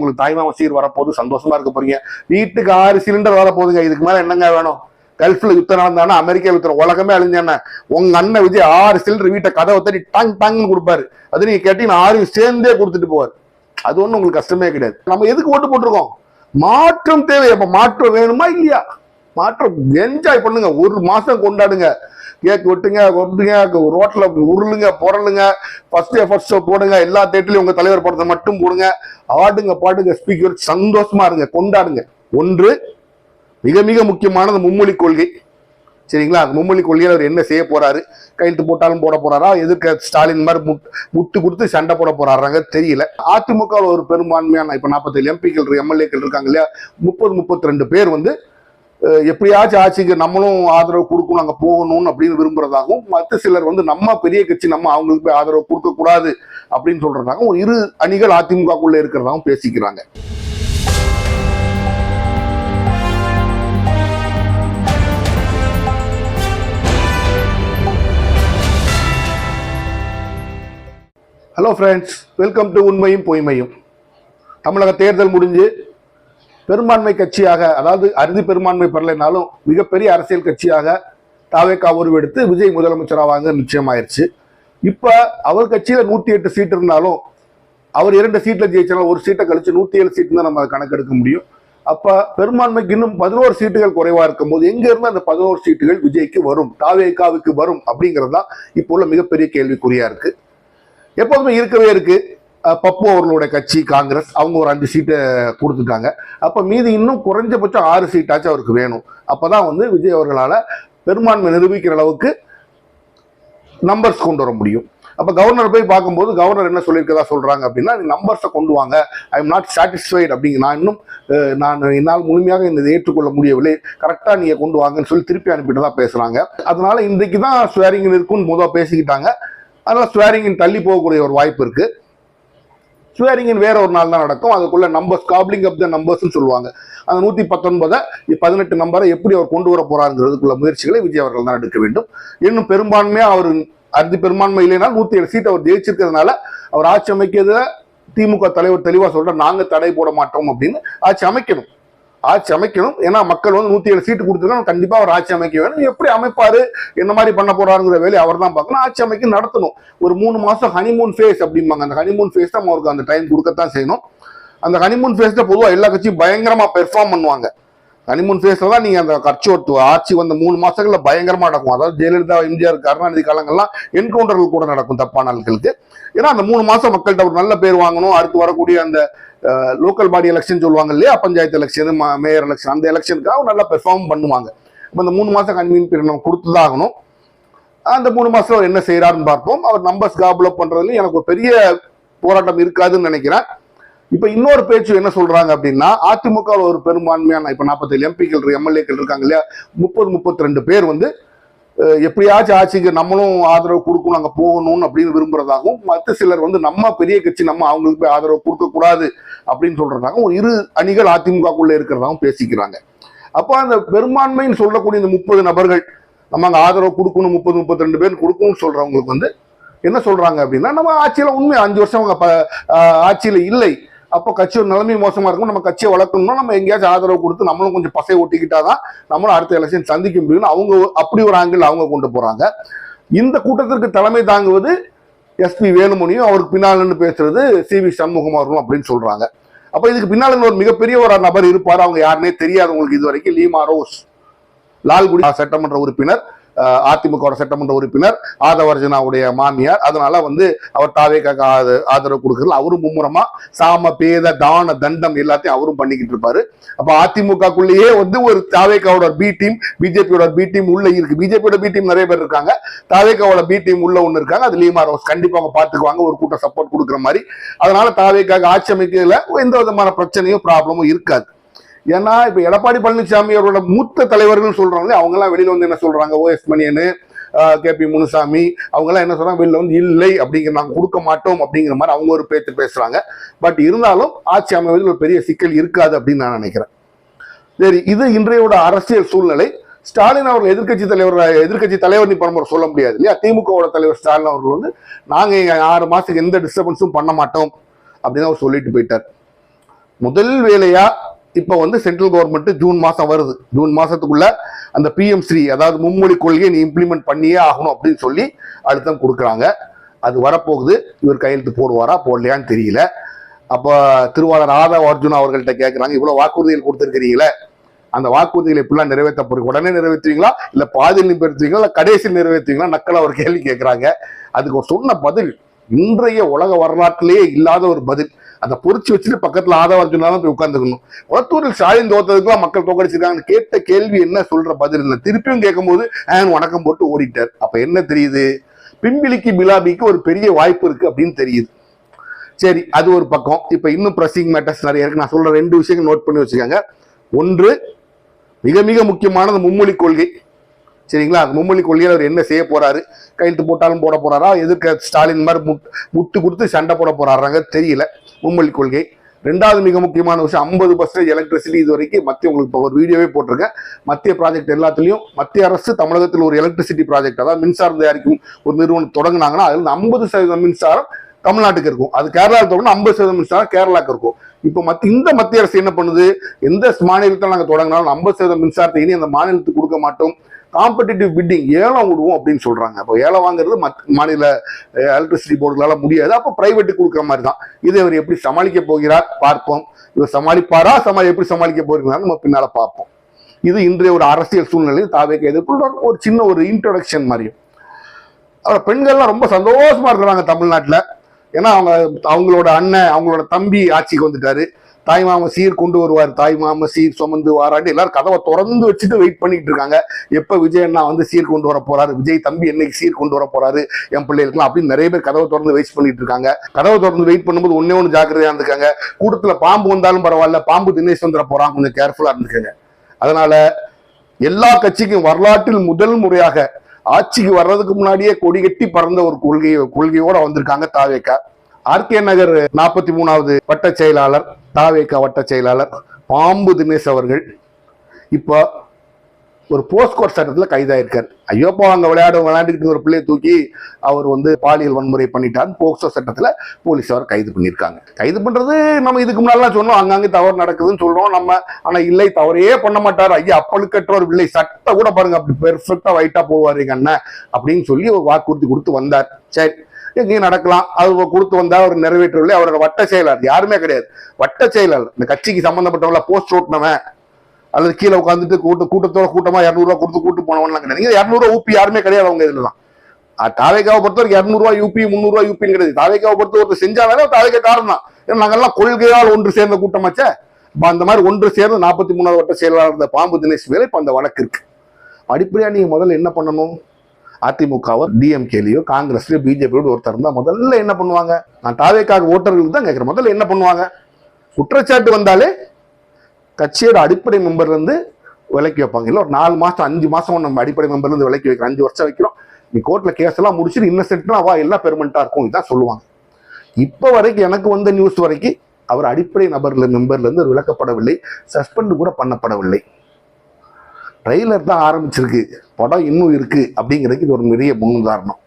உங்களுக்கு தாய்மாம சீர் வரப்போகுது, சந்தோஷமா இருக்க போறீங்க. வீட்டுக்கு 6 சிலிண்டர் வரப்போகுதுங்க. இதுக்கு மேல என்னங்க வேணும்? கல்ஃப்ல யுத்தம் நடந்தானா, அமெரிக்கா யுத்தம், உலகமே அழிஞ்சானே. உங்க அண்ணன் விஜய் 6 சிலிண்டர் வீட்டை கதவை தட்டி டாங் டாங்னு கொடுப்பாரு. அது நீங்க கேட்டீங்கன்னா 6 சேர்ந்தே கொடுத்துட்டு போவார். அது ஒன்றும் உங்களுக்கு கஷ்டமே கிடையாது. நம்ம எதுக்கு ஓட்டு போட்டிருக்கோம்? மாற்றம் தேவை. அப்ப மாற்றம் வேணுமா இல்லையா? மாற்றம் என்ஜாய் பண்ணுங்க, 1 மாசம் கொண்டாடுங்க. கேக் வெட்டுங்க, ரோட்ல உருளுங்க, புரளுங்க, ஃபர்ஸ்ட் ஷோ போடுங்க, எல்லா தேட்டர்லயும் உங்க தலைவர் படத்தை மட்டும் போடுங்க, ஆடுங்க பாடுங்க, ஸ்பீக்கர், சந்தோஷமா இருங்க, கொண்டாடுங்க. ஒன்று மிக மிக முக்கியமானது மும்மொழி கொள்கை. சரிங்களா? அந்த மும்மொழி கொள்கையில் அவர் என்ன செய்ய போறாரு? கையெழுத்து போட்டாலும் போட போறாரா? எதிர்க்க ஸ்டாலின் மாதிரி முட்டு கொடுத்து சண்டை போட போறாங்க தெரியல. அதிமுக ஒரு பெரும்பான்மையான இப்ப 47 எம்பிக்கள் எம்எல்ஏக்கள் இருக்காங்க இல்லையா, 32 பேர் எப்படியாச்சும் ஆட்சிக்கு நம்மளும் ஆதரவு கொடுக்கணும், அங்க போகணும்னு அப்படின்னு விரும்புறதாகவும், மற்ற சிலர் நம்ம பெரிய கட்சி, நம்ம அவங்களுக்கு போய் ஆதரவு கொடுக்க கூடாது அப்படின்னு சொல்றதாகவும் ஒரு 2 அணிகள் அதிமுகக்குள்ள இருக்கிறதாகவும் பேசிக்கிறாங்க. ஹலோ ஃப்ரெண்ட்ஸ், வெல்கம் டு உண்மையும் பொய்மையும். தமிழக தேர்தல் முடிஞ்சு பெரும்பான்மை கட்சியாக, அதாவது அறுதி பெரும்பான்மை பெறலைனாலும் மிகப்பெரிய அரசியல் கட்சியாக தாவேகா உருவெடுத்து விஜய் முதலமைச்சராக நிச்சயமாயிருச்சு. இப்ப அவர் கட்சியில 108 சீட் இருந்தாலும் அவர் 2 சீட்ல ஜெயிச்சாலும் 1 சீட்டை கழிச்சு 107 சீட் தான் நம்ம கணக்கெடுக்க முடியும். அப்ப பெரும்பான்மைக்கு இன்னும் 11 சீட்டுகள் குறைவா இருக்கும் போது எங்க இருந்து அந்த 11 சீட்டுகள் விஜய்க்கு வரும், தாவேகாவுக்கு வரும் அப்படிங்கிறது தான் இப்போ உள்ள மிகப்பெரிய கேள்விக்குறியா இருக்கு. எப்போதுமே இருக்கவே இருக்கு. பப்பு அவர்களுடைய கட்சி காங்கிரஸ், அவங்க ஒரு 5 சீட்டை கொடுத்துட்டாங்க. அப்ப மீதி இன்னும் குறைஞ்சபட்சம் 6 சீட்டாச்சும் அவருக்கு வேணும். அப்பதான் விஜய் அவர்களால பெரும்பான்மை நிரூபிக்கிற அளவுக்கு நம்பர்ஸ் கொண்டு வர முடியும். அப்ப கவர்னர் போய் பார்க்கும்போது கவர்னர் என்ன சொல்லியிருக்கதா சொல்றாங்க அப்படின்னா, நம்பர்ஸை கொண்டு வாங்க, ஐ எம் நாட் சாட்டிஸ்ஃபைட் அப்படிங்க, நான் என்னால் முழுமையாக இந்த ஏற்றுக்கொள்ள முடியவில்லை, கரெக்டா நீங்க கொண்டு வாங்கன்னு சொல்லி திருப்பி அனுப்பிட்டு தான் பேசுறாங்க. அதனால இன்றைக்கு தான் ஸ்வேரிங் இருக்குன்னு முதல் பேசிக்கிட்டாங்க. அதனால ஸ்வேரிங்கின் தள்ளி போகக்கூடிய ஒரு வாய்ப்பு இருக்கு. ஸ்வேரிங்கின் வேற ஒரு நாள் தான் நடக்கும். அதுக்குள்ள numbers, gobbling up the numbers சொல்லுவாங்க. அந்த 119 18 நம்பரை எப்படி அவர் கொண்டு வர போறாங்கிறதுக்குள்ள முயற்சிகளை விஜய் அவர்கள் தான் எடுக்க வேண்டும். இன்னும் பெரும்பான்மையா அவர் அறுதி பெரும்பான்மை இல்லைனா 107 சீட் அவர் ஜெயிச்சிருக்கிறதுனால அவர் ஆட்சி அமைக்கிறதுல திமுக தலைவர் தெளிவா சொல்ற, நாங்க தடை போட மாட்டோம் அப்படின்னு ஆட்சி அமைக்கணும். ஏன்னா மக்கள் 107 சீட்டு கொடுத்துருக்காங்க, கண்டிப்பா அவர் ஆட்சி அமைக்க வேணும். எப்படி அமைப்பாரு, என்ன மாதிரி பண்ண போறாருங்கிற வேலையை அவர் தான் பார்க்கணும். ஆட்சி அமைக்க நடத்தணும். ஒரு 3 மாசம் ஹனிமூன் ஃபேஸ் அப்படிம்பாங்க. அந்த ஹனிமூன் ஃபேஸ் தான் அவருக்கு அந்த டைம் கொடுக்கத்தான் செய்யணும். அந்த ஹனிமூன் ஃபேஸ்ல பொதுவாக எல்லா கட்சியும் பயங்கரமா பெர்ஃபார்ம் பண்ணுவாங்க. ஹனிமூன் ஃபேஸ்ல தான் நீங்க அந்த கட்சி ஆட்சி 3 மாசங்கள்ல பயங்கரமா நடக்கும். அதாவது ஜெயலலிதா, எம்ஜிஆர், கருணாநிதி காலங்கள்லாம் என்கவுண்டர்கள் கூட நடக்கும் தப்பான ஆட்களுக்கு. ஏன்னா அந்த 3 மாசம் மக்கள்கிட்ட ஒரு நல்ல பேர் வாங்கணும். அடுத்து வரக்கூடிய அந்த லோக்கல் பாடி எலெக்ஷன் சொல்லுவாங்க இல்லையா, பஞ்சாயத்து எலெக்ஷன், மேயர் எலெக்ஷன், அந்த எலெக்ஷனுக்காக நல்லா பெர்ஃபார்ம் பண்ணுவாங்க. அப்போ அந்த 3 மாசம் கன்வீன் பீரியட் நம்ம கொடுத்துதான் ஆகணும். அந்த 3 மாசம் என்ன செய்யறாருன்னு பார்ப்போம். அவர் நம்பர்ஸ் காபுலப் பண்றதுல எனக்கு ஒரு பெரிய போராட்டம் இருக்காதுன்னு நினைக்கிறேன். இப்ப இன்னொரு பேச்சு என்ன சொல்றாங்க அப்படின்னா, அதிமுக ஒரு பெரும்பான்மையான இப்ப 47 எம்பிக்கள் எம்எல்ஏக்கள் இருக்காங்க இல்லையா, 32 பேர் எப்படியாச்சும் ஆட்சிக்கு நம்மளும் ஆதரவு கொடுக்கணும், அங்க போகணும்னு அப்படின்னு விரும்புறதாகவும், மற்ற சிலர் நம்ம பெரிய கட்சி, நம்ம அவங்களுக்கு போய் ஆதரவு கொடுக்க கூடாது அப்படின்னு சொல்றதாகவும் ஒரு 2 அணிகள் அதிமுகக்குள்ள இருக்கிறதாகவும் பேசிக்கிறாங்க. அப்ப அந்த பெரும்பான்மைன்னு சொல்லக்கூடிய இந்த 30 நபர்கள் நம்ம அங்க ஆதரவு கொடுக்கணும், 32 பேர் கொடுக்கணும்னு சொல்றவங்களுக்கு என்ன சொல்றாங்க அப்படின்னா, நம்ம ஆட்சியில உண்மை 5 வருஷம் அவங்க ஆட்சியில இல்லை, அப்போ கட்சியோட நிலைமை மோசமா இருக்கும், நம்ம கட்சியை வளர்க்கணும்னா நம்ம எங்கேயாச்சும் ஆதரவு கொடுத்து நம்மளும் கொஞ்சம் பசை ஓட்டிக்கிட்டாதான் நம்மளும் அடுத்த எலெக்ஷன் சந்திக்க முடியும்னு அவங்க அப்படி ஒரு ஆங்கிள் அவங்க கொண்டு போறாங்க. இந்த கூட்டத்திற்கு தலைமை தாங்குவது SP வேலுமணியும், அவருக்கு பின்னால பேசுறது CV சண்முகம் அவர்களும் அப்படின்னு சொல்றாங்க. அப்ப இதுக்கு பின்னால ஒரு மிகப்பெரிய ஒரு நபர் இருப்பார். அவங்க யாருன்னே தெரியாது உங்களுக்கு இது வரைக்கும். லீமா ரோஸ், லால்குடி சட்டமன்ற உறுப்பினர், அதிமுக சட்டமன்ற உறுப்பினர், ஆதவர்ஜனாவுடைய மாமியார். அதனால அவர் தாவேகாக்கு ஆதரவு கொடுக்கறதுல அவரும் மும்முரமா சாம பேத தான தண்டம் எல்லாத்தையும் அவரும் பண்ணிக்கிட்டு இருப்பாரு. அப்ப அதிமுகக்குள்ளேயே ஒரு தாவேகாவோட பி டீம், பிஜேபியோட பி டீம் உள்ள இருக்கு. பிஜேபியோட பி டீம் நிறைய பேர் இருக்காங்க, தாவேகாவோட பி டீம் உள்ள ஒண்ணு இருக்காங்க. அது லீமா ரோஸ் கண்டிப்பா அவங்க பாத்துக்குவாங்க, ஒரு கூட்டம் சப்போர்ட் கொடுக்குற மாதிரி. அதனால தாவேகாக்கு ஆட்சி அமைக்கிறதுல எந்த விதமான பிரச்சனையும் ப்ராப்ளமும் இருக்காது. ஏன்னா இப்ப எடப்பாடி பழனிசாமி அவரோட மூத்த தலைவர்கள் சொல்றாங்க, அவங்க எல்லாம் வெளியில என்ன சொல்றாங்க, OS மணியனு, KP முனுசாமி, அவங்க எல்லாம் என்ன சொல்றாங்க, வெளியில இல்லை அப்படிங்கிற, நாங்க கொடுக்க மாட்டோம் அப்படிங்கிற மாதிரி அவங்க ஒரு பேச்சு பேசுறாங்க. பட் இருந்தாலும் ஆட்சி அமைவதில் ஒரு பெரிய சிக்கல் இருக்காது அப்படின்னு நான் நினைக்கிறேன். சரி, இது இன்றையோட அரசியல் சூழ்நிலை. ஸ்டாலின் அவர்கள் எதிர்கட்சி தலைவர் இப்ப சொல்ல முடியாது இல்லையா. திமுகவோட தலைவர் ஸ்டாலின் அவர்கள் நாங்க 6 மாசத்துக்கு எந்த டிஸ்டர்பன்ஸும் பண்ண மாட்டோம் அப்படின்னு அவர் சொல்லிட்டு போயிட்டார். முதல் வேலையா இப்ப வந்து சென்ட்ரல் கவர்மெண்ட் ஜூன் மாசம் வருது, ஜூன் மாசத்துக்குள்ள அந்த PM ஸ்ரீ அதாவது மும்மொழி கொள்கையை நீ இம்ப்ளிமெண்ட் பண்ணியே ஆகணும் அப்படின்னு சொல்லி அழுத்தம் கொடுக்குறாங்க. அது வரப்போகுது. இவர் கையெழுத்து போடுவாரா போடலையான்னு தெரியல. அப்ப திருவாளர் ஆதவ அர்ஜுனா அவர்கள்ட்ட கேட்கிறாங்க, இவ்வளவு வாக்குறுதிகள் கொடுத்திருக்கிறீங்களே, அந்த வாக்குறுதிகளை எப்படிலாம் நிறைவேற்ற போறீங்க, உடனே நிறைவேற்றுவீங்களா இல்ல பாதியில் நிறைவேற்றுவீங்களா இல்ல கடைசியில் நிறைவேற்றுவீங்களா நக்கலா ஒரு கேள்வி கேட்கிறாங்க. அதுக்கு சொன்ன பதில் இன்றைய உலக வரலாற்றிலேயே இல்லாத ஒரு பதில். அதை பொறிச்சு வச்சுட்டு பக்கத்துல ஆதவ அர்ஜுனா தான் போய் உட்கார்ந்துக்கணும். குளத்தூரில் ஸ்டாலின் தோத்ததுக்குலாம் மக்கள் தோக்கடிச்சிருக்காங்க. கேட்ட கேள்வி என்ன சொல்ற பதில் இல்லை. திருப்பியும் கேட்கும் போது வணக்கம் போட்டு ஓடிட்டார். அப்ப என்ன தெரியுது, பிம்பிலிக்கு பிலாபிக்கு ஒரு பெரிய வாய்ப்பு இருக்கு அப்படின்னு தெரியுது. சரி, அது ஒரு பக்கம். இப்ப இன்னும் பிரசிங் மேட்டர்ஸ் நிறைய இருக்கு. நான் சொல்ற 2 விஷயங்கள் நோட் பண்ணி வச்சுக்கோங்க. ஒன்று, மிக மிக முக்கியமானது மும்மொழி கொள்கை. சரிங்களா, அந்த மும்மொழி கொள்கையில் அவர் என்ன செய்ய போறாரு, கையெழுத்து போட்டாலும் போட போறாரா, எதிர்க்க ஸ்டாலின் மாதிரி முட்டு கொடுத்து சண்டை போட போறாங்க தெரியல. மும்மொழி கொள்கை. 2வது மிக முக்கியமான விஷயம் 50% எலக்ட்ரிசிட்டி. இது வரைக்கும் மத்திய, உங்களுக்கு ஒரு வீடியோவே போட்டிருக்கேன், மத்திய ப்ராஜெக்ட் எல்லாத்துலயும் மத்திய அரசு தமிழகத்தில் ஒரு எலக்ட்ரிசிட்டி ப்ராஜெக்ட், அதாவது மின்சாரம் தயாரிக்கும் ஒரு நிறுவனம் தொடங்கினாங்கன்னா அதுல 50% மின்சாரம் தமிழ்நாட்டுக்கு இருக்கும். அது கேரளாவில் தொடங்கினா 50% மின்சாரம் கேரளாவுக்கு இருக்கும். இப்போ இந்த மத்திய அரசு என்ன பண்ணுது, எந்த மாநிலத்தில் நாங்கள் தொடங்கினாலும் 50% மின்சாரத்தை இனி அந்த மாநிலத்துக்கு கொடுக்க மாட்டோம், காம்படிட்டிவ் பிட்டிங் ஏலம் விடுவோம் அப்படின்னு சொல்றாங்க. அப்போ ஏலம் வாங்குறது மாநில எலக்ட்ரிசிட்டி போர்டுகளால முடியாது, அப்போ பிரைவேட்டுக்கு கொடுக்குற மாதிரி தான். இதை அவர் எப்படி சமாளிக்க போகிறார் பார்ப்போம். இவர் சமாளிப்பாரா, எப்படி சமாளிக்க போகிறார் நம்ம பின்னால பார்ப்போம். இது இன்றைய ஒரு அரசியல் சூழ்நிலையில் தாவேக்கு எதிர்கொள்ள ஒரு சின்ன ஒரு இன்ட்ரோடக்ஷன் மாதிரியும். அப்புறம் பெண்கள்லாம் ரொம்ப சந்தோஷமா இருக்கிறாங்க தமிழ்நாட்டில். ஏன்னா அவங்களோட அண்ணன், அவங்களோட தம்பி ஆட்சிக்கு வந்துட்டாரு. தாய்மாம சீர் கொண்டு வருவார், தாய்மாம சீர் சுமந்து வாராண்டு எல்லாரும் கதவை திறந்து வச்சுட்டு வெயிட் பண்ணிட்டு இருக்காங்க. எப்ப விஜய் அண்ணா வந்து சீர் கொண்டு வர போறாரு, விஜய் தம்பி என்னைக்கு சீர் கொண்டு வர போறாரு என் பிள்ளைகளுக்குலாம் அப்படின்னு நிறைய பேர் கதவை திறந்து வெயிட் பண்ணிட்டு இருக்காங்க. கதவை திறந்து வெயிட் பண்ணும்போது ஒண்ணு ஜாக்கிரதையா இருந்துக்காங்க. கூட்டத்துல பாம்பு வந்தாலும் பரவாயில்ல, பாம்பு தினேஷ் வந்துட போறான், கொஞ்சம் கேர்ஃபுல்லா இருந்துக்கங்க. அதனால எல்லா கட்சிக்கும் வரலாற்றில் முதல் முறையாக ஆட்சிக்கு வர்றதுக்கு முன்னாடியே கொடி கட்டி பறந்த ஒரு கொள்கையோட வந்திருக்காங்க தாவேகா. RK நகர் 43வது வட்ட செயலாளர், தாவேகா வட்ட செயலாளர் பாம்பு தினேஷ் அவர்கள் இப்போ ஒரு போஸ்கோட் சட்டத்துல கைதாயிருக்காரு. ஐயோப்பா அங்க விளையாண்டுக்கிட்டு ஒரு பிள்ளையை தூக்கி அவர் வந்து பாலியல் வன்முறை பண்ணிட்டார். போக்சோ சட்டத்துல போலீஸ் அவர் கைது பண்ணியிருக்காங்க. கைது பண்றது நம்ம இதுக்கு முன்னாலாம் சொன்னோம், அங்கங்கே தவறு நடக்குதுன்னு சொல்றோம் நம்ம. ஆனா இல்லை, தவறையே பண்ண மாட்டார் ஐயா, அப்பழுக்கற்றவர் இல்லை, சட்டை கூட பாருங்க அப்படி பெர்ஃபெக்டா ஒயிட்டா போடுவாரு எங்க அண்ணன் அப்படின்னு சொல்லி ஒரு வாக்குறுதி கொடுத்து வந்தார். சரி, எங்கேயும் நடக்கலாம், அது கொடுத்து வந்தா அவர் நிறைவேற்றவில்லை. அவரோட வட்ட செயலாளர் யாருமே கிடையாது, வட்ட செயலாளர் இந்த கட்சிக்கு சம்பந்தப்பட்டவங்கள போஸ்ட் ஓட்டினவன் அல்லது கீழே உட்காந்துட்டு கூட்டத்தோட கூட்டமா 200 ரூபா கொடுத்து கூட்டு போனவன்லாம் கிடையாது. 200 ரூபா ஊப்பி யாருமே கிடையாது அவங்க இதுலதான். தாவேகாவை பொறுத்தவரைக்கும் 200 ரூபாய் யூபி 300 ரூபாய் யூபின்னு கிடையாது. தாவேகாவை பொறுத்த ஒருத்தர் செஞ்சாலே தாவேகா காரணம் தான். ஏன்னா நாங்கெல்லாம் கொள்கையால் ஒன்று சேர்ந்த கூட்டமாச்சே. அந்த மாதிரி ஒன்று சேர்ந்து 43வது வட்ட செயலாளர் இருந்த பாம்பு தினேஷ் வேலை இப்ப அந்த வழக்கு இருக்கு. அடிப்படையா நீங்க முதல்ல என்ன பண்ணணும், அதிமுகவோ DMKலையோ காங்கிரஸ்லயோ பிஜேபியோட ஒருத்தர் இருந்தா முதல்ல என்ன பண்ணுவாங்க, நான் தாவேக்காக ஓட்டர்களுக்கு தான் கேட்கிறேன், முதல்ல என்ன பண்ணுவாங்க, குற்றச்சாட்டு வந்தாலே கட்சியோட அடிப்படை மெம்பர்ல இருந்து விலக்கி வைப்பாங்க. இல்லை ஒரு 4 மாசம் 5 மாசம் நம்ம அடிப்படை மெம்பர்ல இருந்து விலக்கி வைக்கிறோம், 5 வருஷம் வைக்கிறோம், நீ கோர்ட்ல கேஸ் எல்லாம் முடிச்சுட்டு இன்னசென்ட்னா வா எல்லாம் பெர்மனண்டா இருக்கும் இதான் சொல்லுவாங்க. இப்ப வரைக்கும் எனக்கு வந்த நியூஸ் வரைக்கும் அவர் அடிப்படை மெம்பர்ல இருந்து விலக்கப்படவில்லை, சஸ்பெண்ட் கூட பண்ணப்படவில்லை. ட்ரெய்லர் தான் ஆரம்பிச்சிருக்கு, படம் இன்னும் இருக்கு அப்படிங்கிறதுக்கு இது ஒரு பெரிய முன்னுதாரணம்.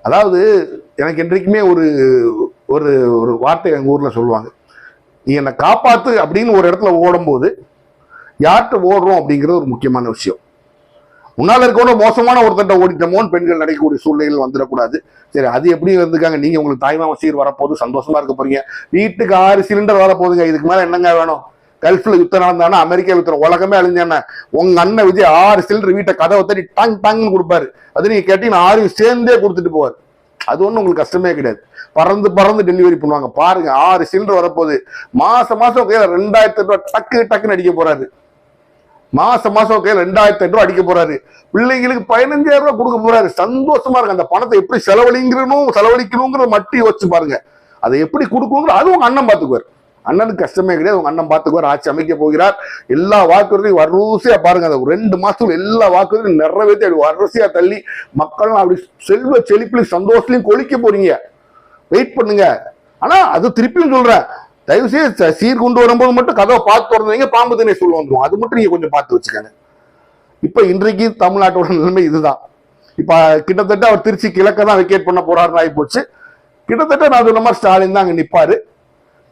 அதாவது எனக்கு என்றைக்குமே ஒரு ஒரு ஒரு வார்த்தை எங்க ஊர்ல சொல்லுவாங்க, நீ என்னை காப்பாத்து அப்படின்னு ஒரு இடத்துல ஓடும்போது யார்கிட்ட ஓடுறோம் அப்படிங்கிறது ஒரு முக்கியமான விஷயம். முன்னால இருக்கணும் மோசமான ஒருத்தட்ட ஓடிட்டோமோன்னு பெண்கள் நடக்கக்கூடிய சூழ்நிலைகள் வந்துடக்கூடாது. சரி, அது எப்படி வந்துருக்காங்க, நீங்க உங்களுக்கு தாய்மாம சீர் வரப்போது சந்தோஷமா இருக்க போறீங்க, வீட்டுக்கு 6 சிலிண்டர் வரப்போகுதுங்க, இதுக்கு மேல என்னங்க வேணும், கல்ஃப்ல யுத்தம் நடந்தானா அமெரிக்கா யுத்தம் உலகமே அழிஞ்சானே, உங்க அண்ணன் விஜய் 6 சிலிண்டர் வீட்டை கதவை தட்டி டாங்னு கொடுப்பாரு, அது நீங்க கேட்டீங்கன்னா 6 சேர்ந்தே கொடுத்துட்டு போவார். அது ஒன்றும் உங்களுக்கு கஷ்டமே கிடையாது, பறந்து டெலிவரி பண்ணுவாங்க. பாருங்க 6 சிலிண்டர் வரப்போகுது, மாசம் கையில 2000 ரூபாய் டக்குன்னு அடிக்க போறாரு, மாசம் கையில 2000 ரூபாய் அடிக்க போறாரு, பிள்ளைங்களுக்கு 15000 ரூபாய் கொடுக்க போறாரு. சந்தோஷமா இருக்கு. அந்த பணத்தை எப்படி செலவழிக்கணுங்கிற மட்டும் யோசிச்சு பாருங்க. அதை எப்படி கொடுக்கணுங்கிற அது உங்க அண்ணன் பாத்துக்குவார். அண்ணனுக்கு கஷ்டமே கிடையாது, உங்க அண்ணன் பாத்துக்குவார். ஆட்சி அமைக்க போகிறார். எல்லா வாக்குறுதியும் வரிசையா பாருங்க, அந்த 2 மாசத்துல எல்லா வாக்குறுதியும் நிறைவேற்றி அப்படி வரிசையா தள்ளி மக்கள் அப்படி செல்வ செழிப்புலையும் சந்தோஷத்திலையும் கொளிக்க போறீங்க. வெயிட் பண்ணுங்க. ஆனா அது திருப்பியும் சொல்றேன், தயவு செய்து சீர் கொண்டு வரும்போது மட்டும் கதவை பார்த்து திறந்தீங்க, பாம்பு தினேஷ் சொல்ல வந்துடும். அது மட்டும் நீங்க கொஞ்சம் பார்த்து வச்சுக்கோங்க. இப்ப இன்றைக்கு தமிழ்நாட்டோட நிலைமை இதுதான். இப்ப கிட்டத்தட்ட அவர் திருச்சி கிழக்க தான் வெக்கேட் பண்ண போறாருன்னு ஆகி போச்சு. கிட்டத்தட்ட நான் சொன்ன மாதிரி ஸ்டாலின் தான் அங்க நிப்பாரு.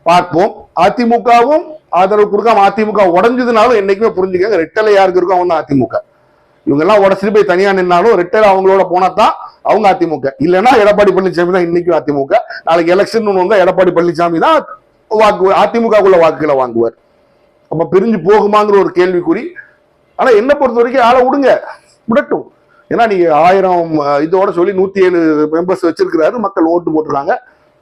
பார்ப்போம். அதிமுகவும் ஆதரவு கொடுக்காம அதிமுக உடஞ்சதுனாலும் என்னைக்குமே புரிஞ்சுக்கங்க, ரெட்டலை யாருக்கு இருக்கும் அவங்க தான் அதிமுக. இவங்க எல்லாம் உடச்சிட்டு போய் தனியா நின்னாலும் ரெட்டலை அவங்களோட போனா தான் அவங்க அதிமுக. இல்லைன்னா எடப்பாடி பழனிசாமி தான் இன்னைக்கும் அதிமுக. நாளைக்கு எலெக்ஷன் வந்தா எடப்பாடி பழனிசாமி தான் அதிமுகக்குள்ள வாக்குகளை வாங்குவார். அப்ப பிரிஞ்சு போகுமாங்கிற ஒரு கேள்விக்குறி. ஆனா என்ன பொறுத்த வரைக்கும் ஆளை விடட்டும். ஏன்னா நீங்க 1000 இதோட சொல்லி 107 மெம்பர்ஸ் வச்சிருக்கிறாரு, மக்கள் ஓட்டு போட்டுருக்காங்க,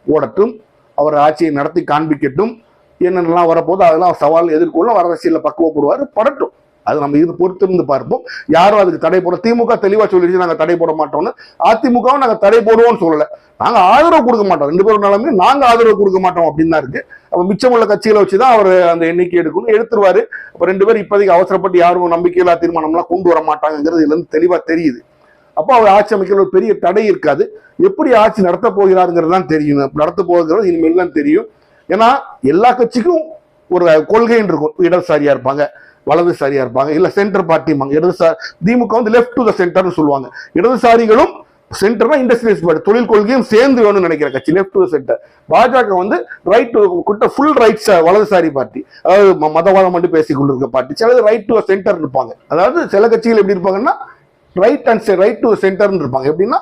ஓடட்டும், அவர் ஆட்சியை நடத்தி காண்பிக்கட்டும். என்னென்னலாம் வரப்போது அதெல்லாம் சவால் எதிர்கொள்ளும், வர அரசியல பக்குவப்படுவாரு, படட்டும். அது நம்ம இது பொறுத்திருந்து பார்ப்போம். யாரும் அதுக்கு தடை போட, திமுக தெளிவா சொல்லிடுச்சு நாங்க தடை போட மாட்டோம்னு. அதிமுகவும் நாங்க தடை போடுவோம்னு சொல்லல, நாங்க ஆதரவு கொடுக்க மாட்டோம். 2 பேரும் நிலைமை நாங்க ஆதரவு கொடுக்க மாட்டோம் அப்படின்னு தான் இருக்கு. அப்ப மிச்சமுள்ள கட்சிகளை வச்சுதான் அவர் அந்த எண்ணிக்கை எடுக்கணும், எடுத்துருவாரு. அப்ப 2 பேரும் இப்போதைக்கு அவசரப்பட்டு யாரும் நம்பிக்கையில்லா தீர்மானம்லாம் கொண்டு வர மாட்டாங்கிறது இதுல இருந்து தெளிவா தெரியுது. அப்போ அவர் ஆட்சி அமைக்கிற ஒரு பெரிய தடை இருக்காது. எப்படி ஆட்சி நடத்த போகிறாருங்கிறது தான் தெரியும், நடத்த போகிறது இனிமேல் தான் தெரியும். ஏன்னா எல்லா கட்சிக்கும் ஒரு கொள்கைன்னு இருக்கும். இடதுசாரியா இருப்பாங்க, வலதுசாரியா இருப்பாங்க, இல்ல சென்டர் பார்ட்டி. இடதுசாரி திமுக வந்து லெஃப்ட் டு த சென்டர்னு சொல்லுவாங்க. இடதுசாரிகளும் சென்டர்னா இண்டஸ்ட்ரியல்ஸ் பார்ட்டி, தொழில் கொள்கையும் சேர்ந்து வேணும்னு நினைக்கிற கட்சி லெஃப்ட் டு சென்டர். பாஜக வந்து ரைட் டு ஃபுல் ரைட்ஸ், வலதுசாரி பார்ட்டி, அதாவது மதவாதம் மட்டும் பேசி கொண்டிருக்க பார்ட்டி. சிலது ரைட் டு சென்டர் இருப்பாங்க. அதாவது சில கட்சிகள் எப்படி இருப்பாங்கன்னா ரைட் டு சென்டர் இருப்பாங்க. எப்படின்னா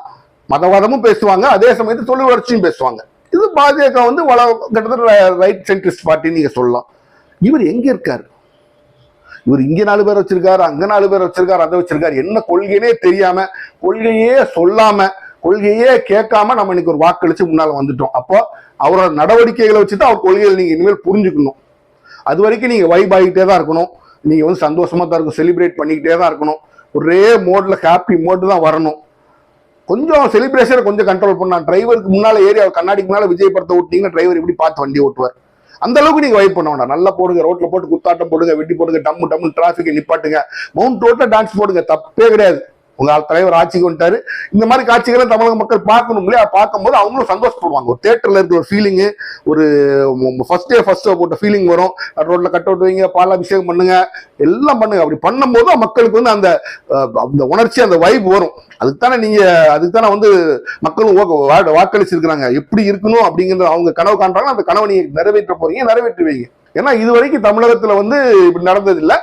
மதவாதமும் பேசுவாங்க, அதே சமயத்தில் தொழில் வளர்ச்சியும் பேசுவாங்க. இது பாஜக வந்து கிட்டத்தட்ட ரைட் சென்ட்ரிஸ்ட் பார்ட்டின்னு நீங்க சொல்லலாம். இவர் எங்க இருக்காரு? இவர் இங்க 4 பேர் வச்சிருக்காரு, அங்க 4 பேர் வச்சிருக்காரு, அதை வச்சிருக்காரு. என்ன கொள்கையே தெரியாம, கொள்கையே சொல்லாம, கொள்கையே கேட்காம நம்ம இன்னைக்கு ஒரு வாக்களிச்சு முன்னால வந்துட்டோம். அப்போ அவரோட நடவடிக்கைகளை வச்சுதான் அவர் கொள்கைகள் நீங்க இனிமேல் புரிஞ்சுக்கணும். அது வரைக்கும் நீங்க வைப் ஆகிட்டே தான் இருக்கணும், நீங்க வந்து சந்தோஷமா தான் இருக்கும், செலிப்ரேட் பண்ணிக்கிட்டே தான் இருக்கணும். ஒரே மோட்ல ஹாப்பி மோட் தான் வரணும். கொஞ்சம் செலிப்ரேஷனை கொஞ்சம் கண்ட்ரோல் பண்ணா. டிரைவருக்கு முன்னால ஏறி அவர் கண்ணாடிக்கு முன்னால விஜய் படத்தை ஓட்டிங்கன்னா டிரைவர் எப்படி பார்த்து வண்டி ஓட்டுவார்? அந்த அளவுக்கு நீங்க வைப் பண்ண வேண்டாம். நல்லா போடுங்க, ரோட்ல போட்டு குத்தாட்டம் போடுங்க, வெட்டி போடுங்க, டம்மு டம்மு டிராபிக்கை நிப்பாட்டுங்க, மவுண்ட் ரோட்ல டான்ஸ் போடுங்க, தப்பே கிடையாது. உங்க தலைவர் ஆட்சிக்கு வந்துட்டாரு. இந்த மாதிரி காட்சிகளை தமிழக மக்கள் பார்க்கணும் இல்லையா? பார்க்கும்போது அவங்களும் சந்தோஷப்படுவாங்க. ஒரு தியேட்டர்ல இருக்கிற ஒரு ஃபீலிங்கு, ஒரு ஃபர்ஸ்ட் ஷோ போட்ட ஃபீலிங் வரும். ரோட்ல கட் அவுட் வைங்க, பால் அபிஷேகம் பண்ணுங்க, எல்லாம் பண்ணுங்க. அப்படி பண்ணும்போது மக்களுக்கு வந்து அந்த உணர்ச்சி, அந்த வைப் வரும். அதுக்குத்தானே வந்து மக்களும் வாக்களிச்சிருக்கிறாங்க. எப்படி இருக்கணும் அப்படிங்கிற அவங்க கனவு காண்றாங்க. அந்த கனவை நீங்க நிறைவேற்ற போறீங்க, நிறைவேற்றுவீங்க. ஏன்னா இது வரைக்கும் தமிழகத்துல வந்து இப்படி நடந்தது இல்லை.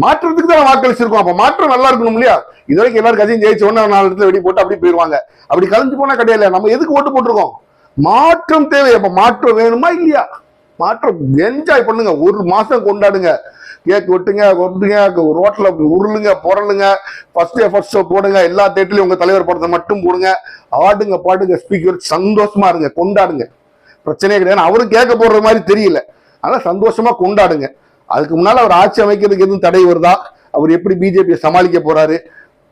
மாற்றத்துக்கு தான் வாக்களிச்சிருக்கோம். அப்ப மாற்றம் நல்லா இருக்கணும் இல்லையா? இது வரைக்கும் எல்லாரும் கட்சியும் ஜெயிச்ச உடனே 4 இடத்துல வெடி போட்டு அப்படி போயிருவாங்க. அப்படி கலைஞ்சு போனா கிடையாது. நம்ம எதுக்கு ஓட்டு போட்டிருக்கோம்? மாற்றம் தேவை. அப்ப மாற்றம் வேணுமா இல்லையா? மாற்றம் என்ஜாய் பண்ணுங்க, 1 மாசம் கொண்டாடுங்க, கேக் வெட்டுங்க, ரோட்ல உருளுங்க, புரளுங்க, ஃபர்ஸ்ட் ஷோ போடுங்க, எல்லா தேட்டர்லயும் உங்க தலைவர் படத்தை மட்டும் போடுங்க, ஆடுங்க, பாடுங்க, ஸ்பீக்கர், சந்தோஷமா இருங்க, கொண்டாடுங்க. பிரச்சனையே கிடையாது. அவரும் கேட்க போடுற மாதிரி தெரியல, ஆனா சந்தோஷமா கொண்டாடுங்க. அதுக்கு முன்னால அவர் ஆட்சி அமைக்கிறதுக்கு எதுவும் தடை வருதா? அவர் எப்படி பிஜேபியை சமாளிக்க போறாரு?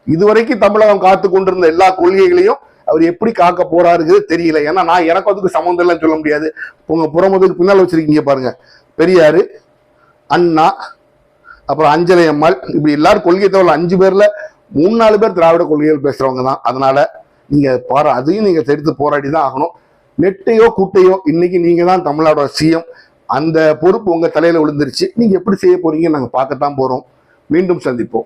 இதுவரைக்கும் தமிழகம் காத்து கொண்டிருந்த எல்லா கொள்கைகளையும் அவர் எப்படி காக்க போறாருங்கிறது தெரியல. ஏன்னா எனக்கு அதுக்கு சம்மந்தம் இல்லைன்னு சொல்ல முடியாது. உங்க புறமுதுக்கு பின்னால் வச்சிருக்கீங்க பாருங்க, பெரியாரு, அண்ணா, அப்புறம் அஞ்சலை அம்மாள், இப்படி எல்லாரும் கொள்கை தவிர 5 பேர்ல 3-4 பேர் திராவிட கொள்கைகள் பேசுறவங்க தான். அதனால நீங்க அதையும் நீங்க எடுத்து போராடி தான் ஆகணும். நெட்டையோ கூட்டையோ இன்னைக்கு நீங்க தான் தமிழ்நாடோட சிஎம். அந்த பொறுப்பு உங்க தலையில விழுந்துருச்சு. நீங்க எப்படி செய்ய போறீங்கன்னு நாங்க பார்க்கத்தான் போறோம். மீண்டும் சந்திப்போம்.